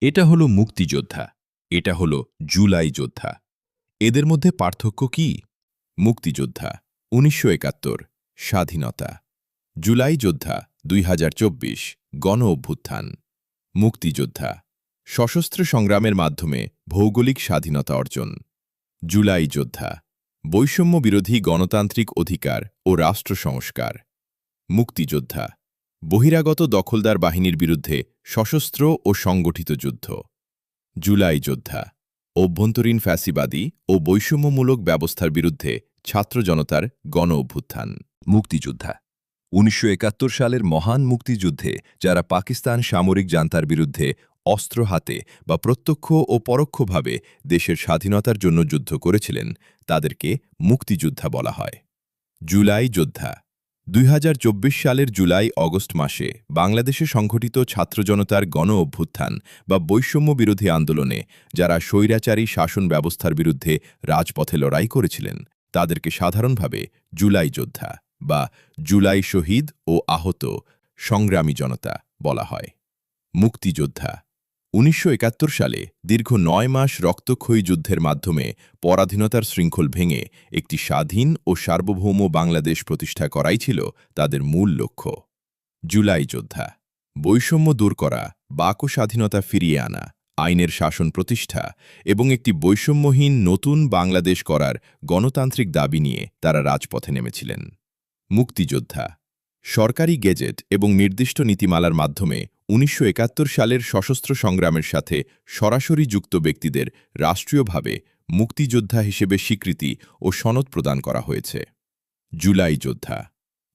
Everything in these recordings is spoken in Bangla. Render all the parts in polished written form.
এটা হলো মুক্তিযোদ্ধা, এটা হলো জুলাই যোদ্ধা। এদের মধ্যে পার্থক্য কি? মুক্তিযোদ্ধা ১৯৭১ স্বাধীনতা, জুলাই যোদ্ধা ২০২৪ গণ অভ্যুত্থান। মুক্তিযোদ্ধা সশস্ত্র সংগ্রামের মাধ্যমে ভৌগোলিক স্বাধীনতা অর্জন। জুলাই যোদ্ধা বৈষম্য বিরোধী গণতান্ত্রিক অধিকার ও রাষ্ট্র সংস্কার। মুক্তিযোদ্ধা বহিরাগত দখলদার বাহিনীর বিরুদ্ধে সশস্ত্র ও সংগঠিত যুদ্ধ। জুলাই যোদ্ধা অভ্যন্তরীণ ফ্যাসিবাদী ও বৈষম্যমূলক ব্যবস্থার বিরুদ্ধে ছাত্র জনতার গণ অভ্যুত্থান। মুক্তিযোদ্ধা ১৯৭১ সালের মহান মুক্তিযুদ্ধে যারা পাকিস্তান সামরিক জান্তার বিরুদ্ধে অস্ত্র হাতে বা প্রত্যক্ষ ও পরোক্ষভাবে দেশের স্বাধীনতার জন্য যুদ্ধ করেছিলেন তাদেরকে মুক্তিযোদ্ধা বলা হয়। জুলাই যোদ্ধা ২০২৪ সালের জুলাই অগস্ট মাসে বাংলাদেশে সংঘটিত ছাত্র জনতার গণ অভ্যুত্থান বা বৈষম্য বিরোধী আন্দোলনে যারা স্বৈরাচারী শাসন ব্যবস্থার বিরুদ্ধে রাজপথে লড়াই করেছিলেন তাদেরকে সাধারণভাবে জুলাই যোদ্ধা বা জুলাই শহীদ ও আহত সংগ্রামী জনতা বলা হয়। মুক্তিযোদ্ধা ১৯৭১ সালে দীর্ঘ ৯ মাস রক্তক্ষয়ী যুদ্ধের মাধ্যমে পরাধীনতার শৃঙ্খল ভেঙে একটি স্বাধীন ও সার্বভৌম বাংলাদেশ প্রতিষ্ঠা করাই ছিল তাদের মূল লক্ষ্য। জুলাই যোদ্ধা বৈষম্য দূর করা, বাক স্বাধীনতা ফিরিয়ে আনা, আইনের শাসন প্রতিষ্ঠা এবং একটি বৈষম্যহীন নতুন বাংলাদেশ করার গণতান্ত্রিক দাবি নিয়ে তারা রাজপথে নেমেছিলেন। মুক্তিযোদ্ধা সরকারি গেজেট এবং নির্দিষ্ট নীতিমালার মাধ্যমে ১৯৭১ সালের সশস্ত্র সংগ্রামের সাথে সরাসরি যুক্ত ব্যক্তিদের রাষ্ট্রীয়ভাবে মুক্তিযোদ্ধা হিসেবে স্বীকৃতি ও সনদ প্রদান করা হয়েছে। জুলাই যোদ্ধা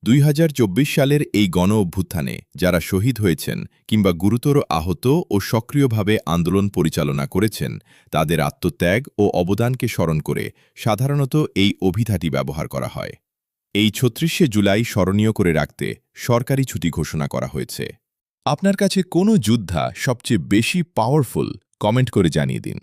২০২৪ সালের এই গণ অভ্যুত্থানে যারা শহীদ হয়েছেন কিংবা গুরুতর আহত ও সক্রিয়ভাবে আন্দোলন পরিচালনা করেছেন তাদের আত্মত্যাগ ও অবদানকে স্মরণ করে সাধারণত এই অভিধাটি ব্যবহার করা হয়। এই ৩৬শে জুলাই স্মরণীয় করে রাখতে সরকারি ছুটি ঘোষণা করা হয়েছে। আপনার কাছে কোন যোদ্ধা সবচেয়ে বেশি পাওয়ারফুল কমেন্ট করে জানিয়ে দিন।